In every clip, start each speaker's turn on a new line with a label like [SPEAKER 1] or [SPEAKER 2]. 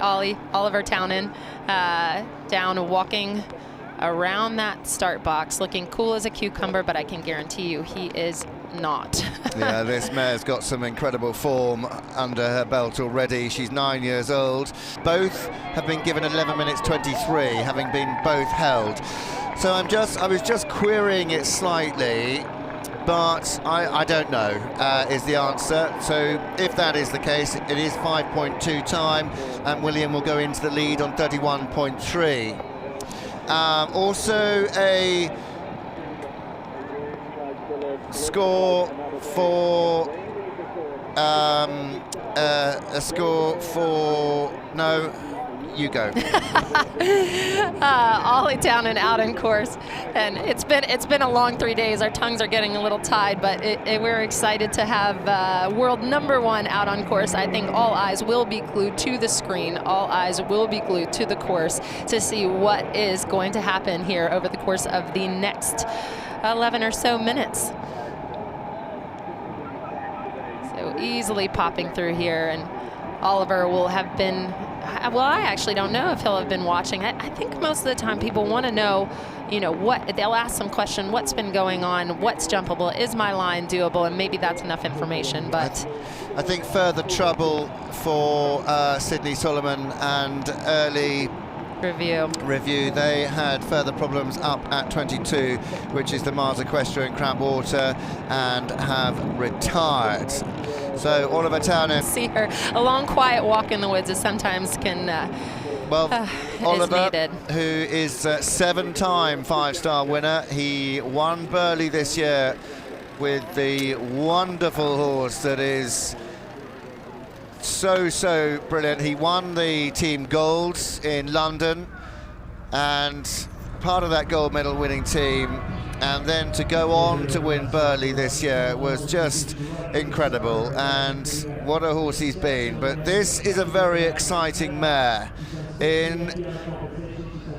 [SPEAKER 1] Oliver Townend down walking around that start box, looking cool as a cucumber, but I can guarantee you he is not.
[SPEAKER 2] Yeah, this mare's got some incredible form under her belt already. She's 9 years old. Both have been given 11 minutes 23, having been both held. So I was just querying it slightly, but I don't know is the answer. So if that is the case, it is 5.2 time, and William will go into the lead on 31.3. Also a score for no, you go.
[SPEAKER 1] Ollie Townend out in course, and it's been a long 3 days. Our tongues are getting a little tied, but we're excited to have world #1 out on course. I think all eyes will be glued to the screen. All eyes will be glued to the course to see what is going to happen here over the course of the next 11 or so minutes. So easily popping through here, and Oliver will have been, well, I actually don't know if he'll have been watching. I think most of the time people want to know, you know, they'll ask some question, what's been going on, what's jumpable, is my line doable, and maybe that's enough information. But
[SPEAKER 2] I think further trouble for Sydney Solomon and early review. They had further problems up at 22, which is the Mars Equestrian Crab Water, and have retired. So Oliver Townend.
[SPEAKER 1] See her, a long quiet walk in the woods is sometimes can
[SPEAKER 2] Oliver,
[SPEAKER 1] is needed.
[SPEAKER 2] Who is a 7-time 5-star winner. He won Burghley this year with the wonderful horse that is so brilliant. He won the team gold in London, and part of that gold medal winning team, and then to go on to win Burghley this year was just incredible. And what a horse he's been. But this is a very exciting mare in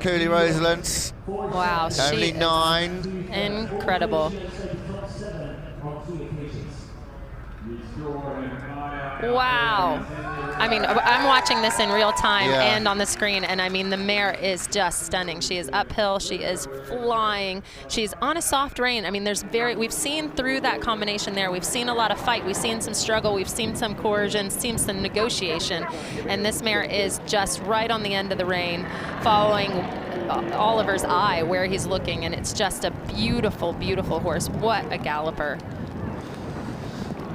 [SPEAKER 2] Cooley Rosalent.
[SPEAKER 1] Wow,
[SPEAKER 2] only 9.
[SPEAKER 1] Incredible. Wow. I mean, I'm watching this in real time and on the screen, and I mean, the mare is just stunning. She is uphill, she is flying, she's on a soft rein. I mean, we've seen through that combination there, we've seen a lot of fight, we've seen some struggle, we've seen some coercion, seen some negotiation, and this mare is just right on the end of the rein, following Oliver's eye where he's looking, and it's just a beautiful, beautiful horse. What a galloper.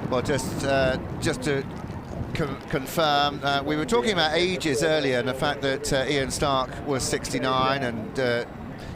[SPEAKER 2] Well, just to confirm, we were talking about ages earlier, and the fact that Ian Stark was 69 and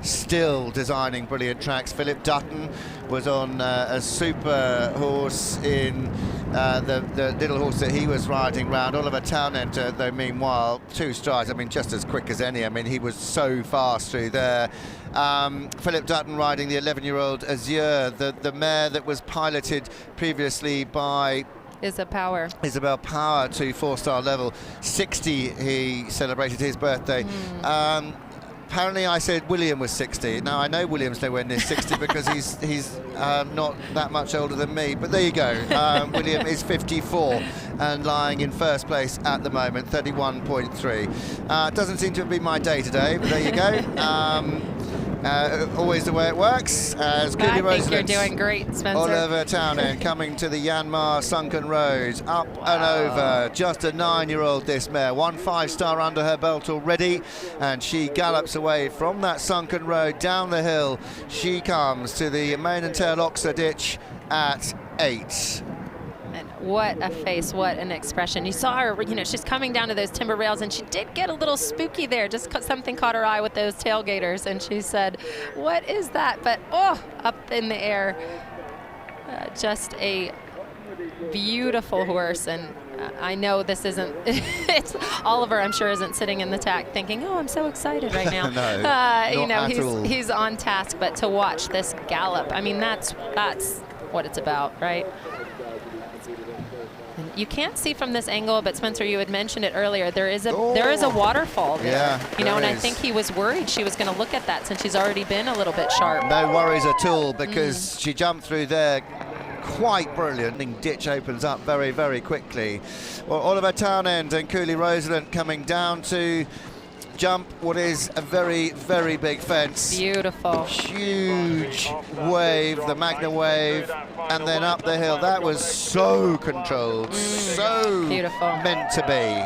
[SPEAKER 2] still designing brilliant tracks. Philip Dutton was on a super horse in the little horse that he was riding round. Oliver Townend, though, meanwhile, 2 strides, I mean, just as quick as any. I mean, he was so fast through there. Philip Dutton riding the 11-year-old Azure, the mare that was piloted previously by Isabel Power to 4-star level. 60, he celebrated his birthday. Apparently I said William was 60. Now I know William's nowhere near 60 because he's not that much older than me, but there you go. William is 54 and lying in first place at the moment, 31.3. Doesn't seem to have been my day today, but there you go. Always the way it works. As Cooley
[SPEAKER 1] I think you're doing great, Spencer.
[SPEAKER 2] Oliver Townend coming to the Yanmar Sunken Road, up and over. Just a 9-year-old, this mare. 1 5-star under her belt already, and she gallops away from that sunken road down the hill. She comes to the mane and tail oxer ditch at 8.
[SPEAKER 1] And what a face, what an expression. You saw her, you know, she's coming down to those timber rails, and she did get a little spooky there. Just something caught her eye with those tailgaters, and she said, what is that? But, oh, up in the air. Just a beautiful horse, and I know this isn't, it's Oliver, I'm sure, isn't sitting in the tack thinking, oh, I'm so excited right now.
[SPEAKER 2] No,
[SPEAKER 1] you know,
[SPEAKER 2] at all.
[SPEAKER 1] he's on task, but to watch this gallop, I mean, that's what it's about, right? And you can't see from this angle, but Spencer, you had mentioned it earlier. There is a waterfall there.
[SPEAKER 2] Yeah,
[SPEAKER 1] you know, and I think he was worried she was going to look at that since she's already been a little bit sharp.
[SPEAKER 2] No worries at all, because she jumped through there quite brilliant. Ditch opens up very, very quickly. Well, Oliver Townend and Cooley Rosalent coming down to jump what is a very, very big fence.
[SPEAKER 1] Beautiful.
[SPEAKER 2] Huge wave, the Magna wave, and then up the hill. That was so controlled, so
[SPEAKER 1] beautiful.
[SPEAKER 2] Meant to be.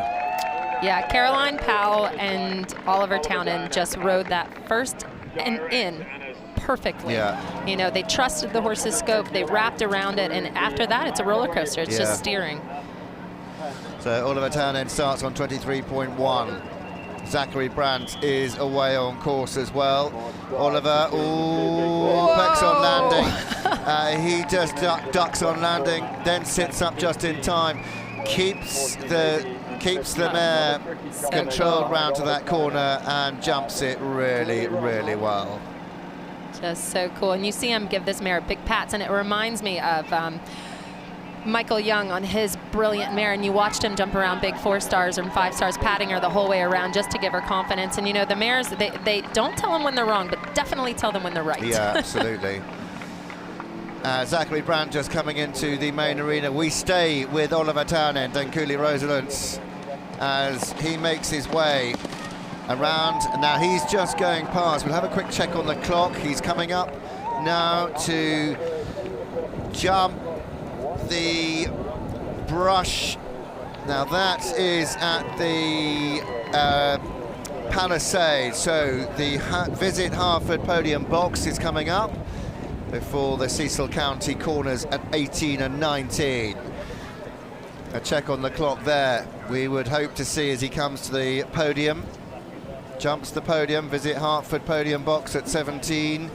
[SPEAKER 1] Yeah, Caroline Powell and Oliver Townend just rode that first and in perfectly.
[SPEAKER 2] Yeah.
[SPEAKER 1] You know, they trusted the horse's scope, they wrapped around it, and after that, it's a roller coaster. It's just steering.
[SPEAKER 2] So Oliver Townend starts on 23.1. Zachary Brandt is away on course as well. Oliver, pecks on landing. He just ducks on landing, then sits up just in time. Keeps the mare controlled round to that corner and jumps it really, really well.
[SPEAKER 1] Just so cool. And you see him give this mare big pats, and it reminds me of Michael Young on his brilliant mare, and you watched him jump around big 4 stars and 5 stars, patting her the whole way around just to give her confidence. And you know, the mares, they don't tell them when they're wrong, but definitely tell them when they're right.
[SPEAKER 2] Yeah, absolutely. Zachary Brandt just coming into the main arena. We stay with Oliver Townend and Cooley Rosalent as he makes his way around. Now he's just going past. We'll have a quick check on the clock. He's coming up now to jump the brush. Now that is at the Palisade. So the Visit Hartford podium box is coming up before the Cecil County corners at 18 and 19. A check on the clock there. We would hope to see as he comes to the podium. Jumps the podium, Visit Hartford podium box at 17.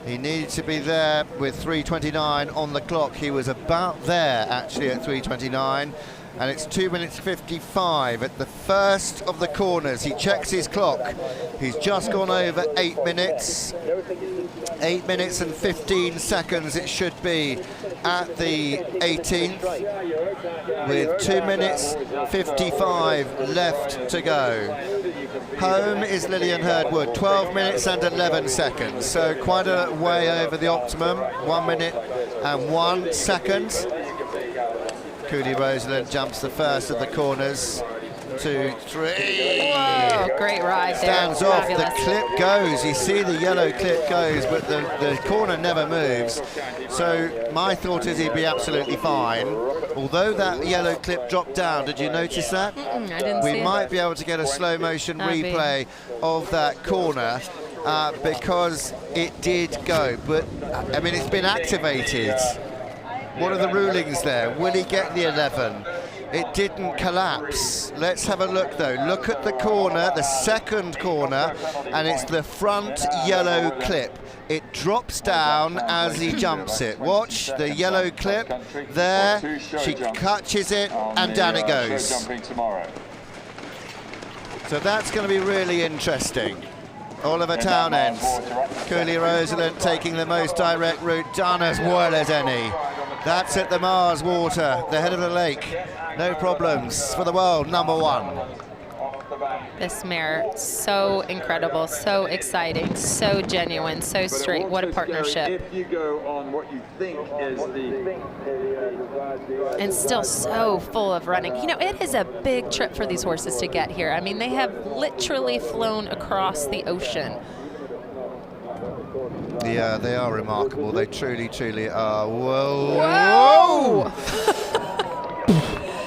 [SPEAKER 2] He needed to be there with 3:29 on the clock. He was about there actually at 3:29, and it's 2 minutes 55 at the first of the corners. He checks his clock. He's just gone over 8 minutes. 8 minutes and 15 seconds it should be at the 18th, with 2 minutes 55 left to go. Home is Lillian Herdwood, 12 minutes and 11 seconds, so quite a way over the optimum. 1 minute and 1 second. Cooley Rosalent jumps the first of the corners. 2, 3.
[SPEAKER 1] Whoa, great ride there.
[SPEAKER 2] Stands off, the clip goes. You see the yellow clip goes, but the corner never moves. So my thought is he'd be absolutely fine. Although that yellow clip dropped down, did you notice that?
[SPEAKER 1] I didn't see
[SPEAKER 2] We might be able to get a slow motion replay of that corner because it did go. But I mean, it's been activated. What are the rulings there? Will he get the 11? It didn't collapse. Let's have a look though. Look at the corner, the second corner, and it's the front yellow clip. It drops down as he jumps it. Watch the yellow clip there. She catches it and down it goes. So that's going to be really interesting. Oliver Townend, Cooley Rosalent taking the most direct route, done as well as any. That's at the Mars Water, the head of the lake. No problems for the world #1.
[SPEAKER 1] This mare, so incredible, so exciting, so genuine, so straight. What a partnership.
[SPEAKER 3] If you go on what you think is
[SPEAKER 1] and still so full of running. You know, it is a big trip for these horses to get here. I mean, they have literally flown across the ocean.
[SPEAKER 2] Yeah, they are remarkable. They truly, truly are. Whoa!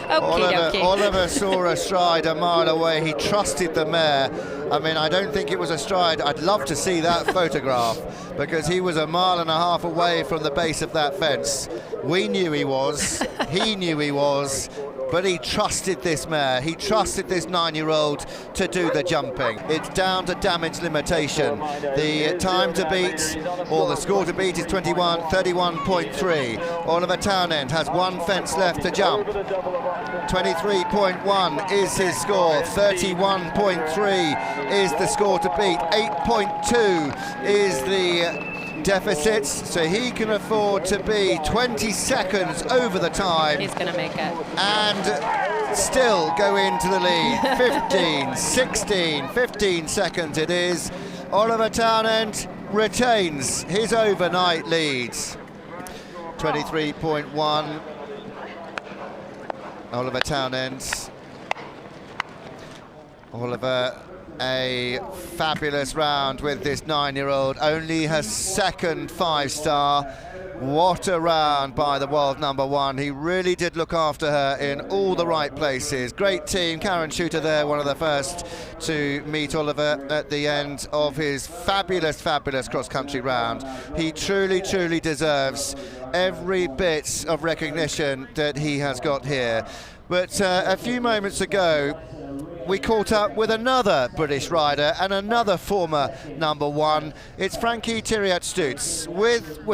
[SPEAKER 2] Oliver saw a stride a mile away. He trusted the mare. I mean, I don't think it was a stride. I'd love to see that photograph because he was a mile and a half away from the base of that fence. We knew he was. He knew he was. But he trusted this mare. He trusted this 9-year-old to do the jumping. It's down to damage limitation. The time to beat, or the score to beat, is 31.3. Oliver Townend has 1 fence left to jump. 23.1 is his score. 31.3 is the score to beat. 8.2 is the deficits, so he can afford to be 20 seconds over the time.
[SPEAKER 1] He's going to make it.
[SPEAKER 2] And still go into the lead. 15, 16, 15 seconds it is. Oliver Townend retains his overnight leads. 23.1. Oliver Townend. Oliver, a fabulous round with this 9-year-old, only her second 5-star. What a round by the world #1. He really did look after her in all the right places. Great team. Karen Shooter there, one of the first to meet Oliver at the end of his fabulous cross-country round. He truly deserves every bit of recognition that he has got here. But a few moments ago, we caught up with another British rider and another former #1. It's Frankie Thiriet-Stutz with